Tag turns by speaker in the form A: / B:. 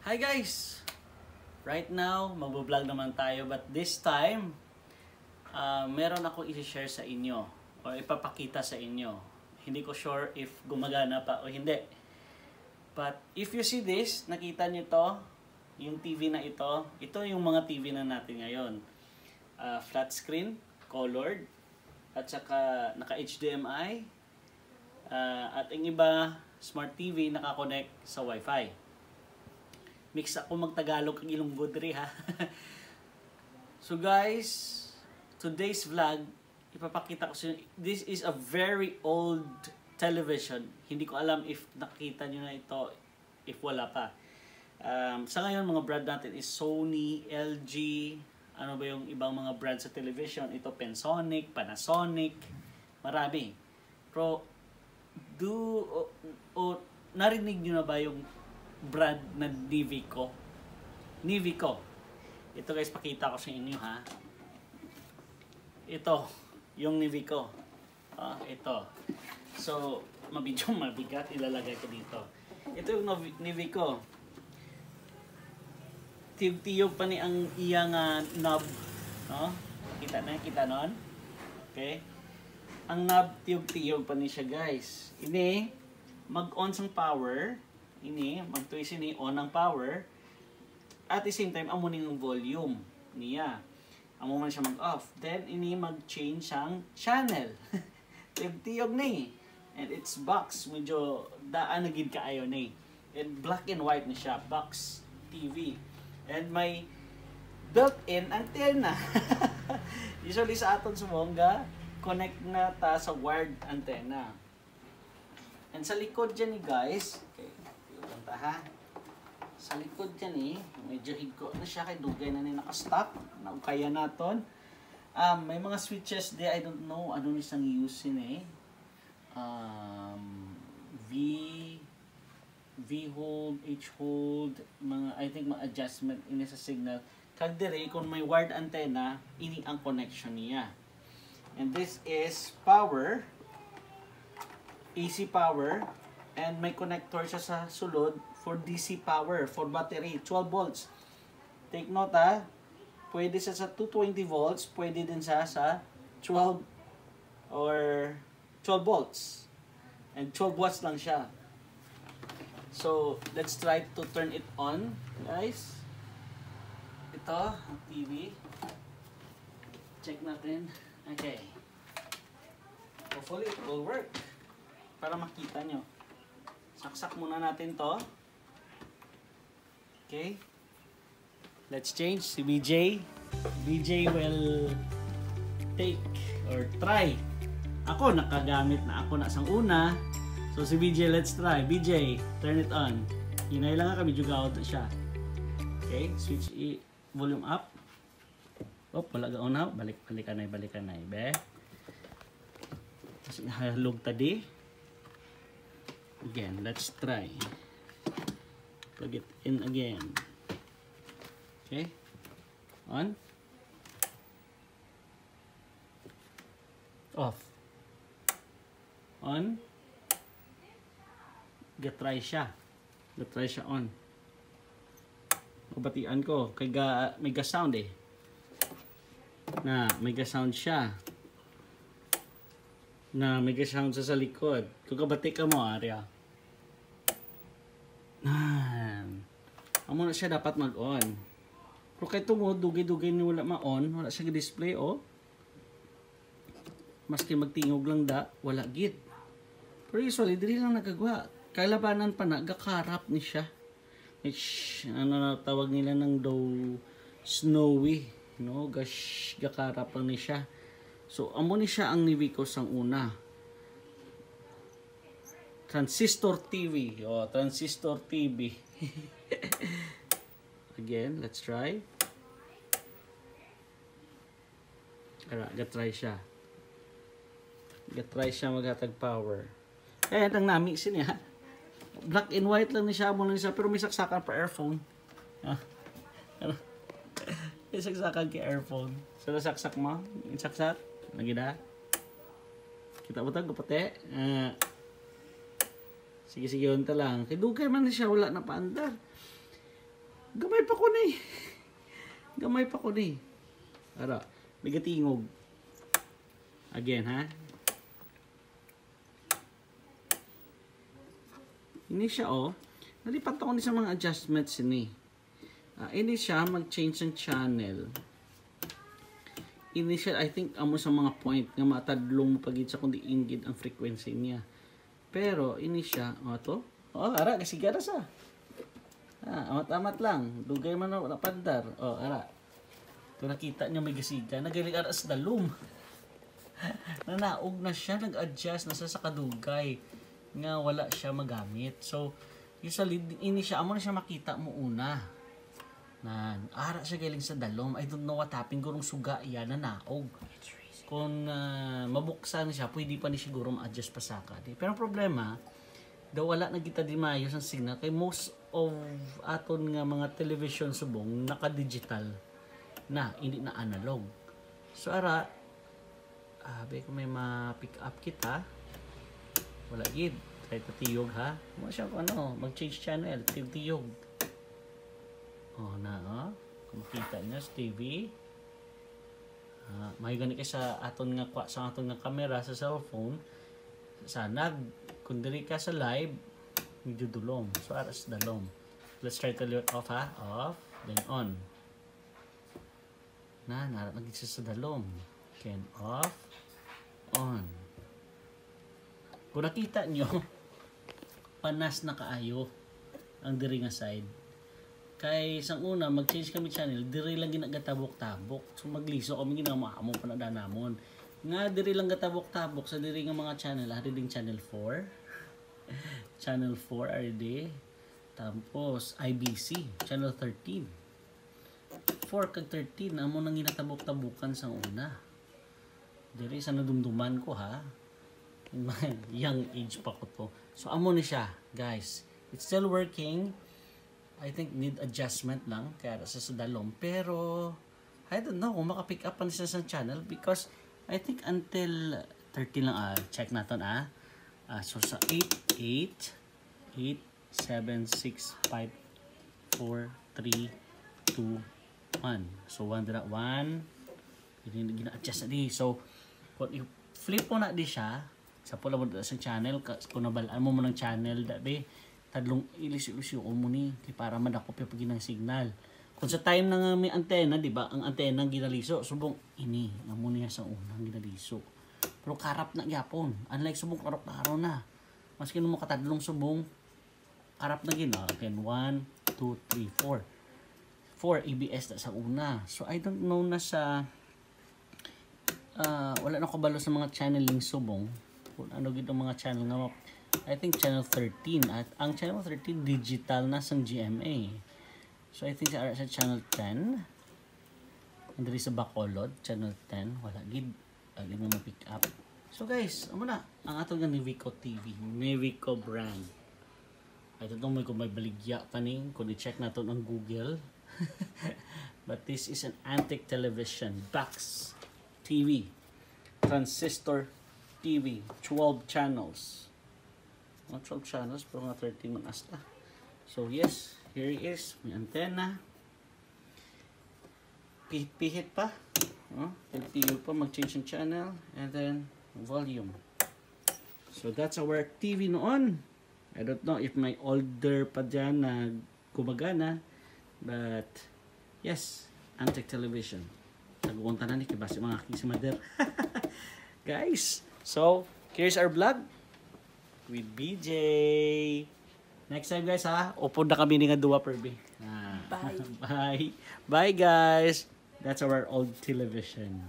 A: Hi guys! Right now, magbo-vlog naman tayo but this time, meron akong i-share sa inyo o ipapakita sa inyo. Hindi ko sure if gumagana pa o hindi. But if you see this, nakita nyo to, yung TV na ito yung mga TV na natin ngayon. Flat screen, colored, at saka naka-HDMI, at ang iba, smart TV naka-connect sa Wi-Fi. Mix ako mag-Tagalog ang Ilonggo diri ha. So guys, today's vlog, ipapakita ko sa inyo. This is a very old television. Hindi ko alam if nakita nyo na ito, if wala pa. Sa ngayon, mga brand natin is Sony, LG, ano ba yung ibang mga brand sa television? Ito Pensonic, Panasonic, marami. Pero, narinig nyo na ba yung brand na Nivico? Nivico. Ito guys, pakita ko sa inyo ha. Ito, yung Nivico. Ito. So, mabigat, ilalagay ko dito. Ito yung Nivico. Tiyog-tiyog pa ni ang iyang knob. No? Kita nun? Okay? Ang knob, tiyog-tiyog pa ni siya guys. Ini, mag-on sang power. Ini, mag-twist ini, on ang power. At the same time, amunin yung volume niya. Amo man siya mag-off. Then, ini mag-change ang channel. Tiyog-tiyog na eh. And it's box. Medyo daan na gid kaayo na eh. And black and white na siya. Box TV. And may built-in antenna. Usually sa aton sumongga, connect na ta sa wired antenna. And sa likod dyan guys, okay, ha? Sa likod dyan medyo higko na siya, kay dugay na naka-stop. Kaya naton. May mga switches there, I don't know, ano nisang usin V-hold, H-hold, mga, I think mga adjustment ini sa signal. Kag dire, kung may wired antenna, ini ang connection niya. And this is power, AC power, and may connector siya sa sulod for DC power, for battery, 12 volts. Take note pwede siya sa 220 volts, pwede din siya sa 12 or 12 volts. And 12 watts lang siya. So, let's try to turn it on, guys. Ito, ang TV. Check natin. Okay. Hopefully, it will work. Para makita nyo. Saksak muna natin to. Okay. Let's change. Si BJ. BJ will take or try. Ako, nakagamit na ako na sang una. So si BJ, let's try. BJ, turn it on. Hinay lang kami, juga out na siya. Okay, switch volume up. Oh, wala ga on na. Balikan na. Be. Kasi halog tadi. Again, let's try. Plug it in again. Okay. On. Off. On. Gatry siya on. Kabatian ko kay may ga sound may ga sound siya. May ga sound sa likod. Kung kabati ka mo Arya. Amo na siya dapat mag-on. Pero kay tungo dugay-dugay ni wala ma-on, wala siya display Maski magtingog lang wala gid. Pero usually dili lang nagagawa. Kailabanan pa na, gakarap ni siya. Ano na tawag nila ng daw snowy. No? Gakarap lang ni siya. So, amo ni siya ang Nivico sang una. Transistor TV. Transistor TV. Again, let's try. Gatry siya. Gatry siya maghatag power. Ang nami siya. Black and white lang ni siya, pero may saksakan pa earphone. May saksakan kay earphone. So, nasaksak mo? Yung saksak? Nagida? Kita mo ito, kapate? Sige, unta lang. Kay dugay man siya, wala na paandar. Gamay pa ko ni. Gamay pa ko ni. Ara, bigatingog. Again, ha? Ini siya, oh. Nalipat ako ni sa mga adjustments ini. Ini siya, mag-change ng channel. Ini siya, I think, amo sa mga point nga matadlong mo pagid sa kundi ingid ang frequency niya. Pero, ini siya, to? Ara, kasiga na sa. Amat-amat lang. Dugay man na pandar. Ara. Kung nakita niyo may gasiga, nagaling ara sa dalom. Nanaog na siya, nag-adjust na sa kadugay. Nga wala siya magamit. So, usually, ini siya, amo na siya makita mo una. Ara siya galing sa dalom. I don't know what happened. Gurong suga yan, nanaog. Kung mabuksan siya, pwede pa ni siguro ma-adjust pa sa akin. Pero ang problema, daw wala na kita di maayos ang signal. Kay most of aton nga mga television subong, naka-digital na, hindi na analog. So, ara, abe kung may ma-pick up kita, wala gid. Try ko tiyog, ha? Mo siya mag-change channel, tiyog. Kung makita niya sa TV. May gani kay sa aton nga camera sa cellphone. Kung diri ka sa live, medyo dulom. So, aras dalom. Let's try to look off, ha? Off, then on. Narat sa dalom. Can off, on. Kung nakita nyo, panas na kaayo ang diri nga side. Kay sang una, mag-change kami channel, diri lang ginagatabok-tabok. So magliso kami ginamamo pa na danamon. Nga diri lang gatabok-tabok sa diri nga mga channel, ari ding channel 4. Channel 4 RD. Tapos IBC, channel 13. 4 kag 13 amo nang ginatabok-tabukan sang una. Diri sa nadumduman ko, ha. Young age pa ko to. So amo ni siya, guys. It's still working. I think need adjustment lang kaya sa dalom. Pero I don't know kung maka-pick up pa siya sa channel because I think until 30 lang. Check natin, so sa 8, 7, 6, 5, 4, 3, 2, 1. So 1 gina-adjust na di. So kung i-flip mo na di siya, sa pula mo sa channel, kung nabalaan mo ng channel, dabi, tadlong ilis-ilis yung muni, para madakop yung pag ng signal. Kung sa time na nga may antena, di ba, ang antena ang ginaliso, subong, ini, amo niya sa unang ginaliso. Pero karap na yapon, unlike subong karap-karo na. Maski mo katadlong subong, karap na gina. Again, 1, 2, 3, 4. 4 ABS na sa una. So, I don't know na sa, wala na ko balo sa mga channeling subong, kung ano gito mga channel nga, I think channel 13 at ang channel 13 digital na sang GMA. So I think sa channel 10 andiri sa Bacolod channel 10 wala gid mo pick up. So guys, amo na ang ato nga ni Vico TV, may Vico brand. I don't know kung may baligya pa ning kung i-check naton ang Google. But this is an antique television, Bax TV, transistor TV, 12 channels. Not 12 channels, pero mga 13 man asta. So yes, here it is. May antenna. Pihit pa. LTU pa, mag-change ng channel. And then, volume. So that's our TV noon. I don't know if may older pa dyan na gumagana. But, yes, antique television. Nag-uunta na ni Kibasi mga kisimader. Guys, so, here's our vlog with BJ. Next time, guys, ha? Upod na kami ni nga duwa perbi.
B: Bye.
A: Bye. Bye, guys. That's our old television.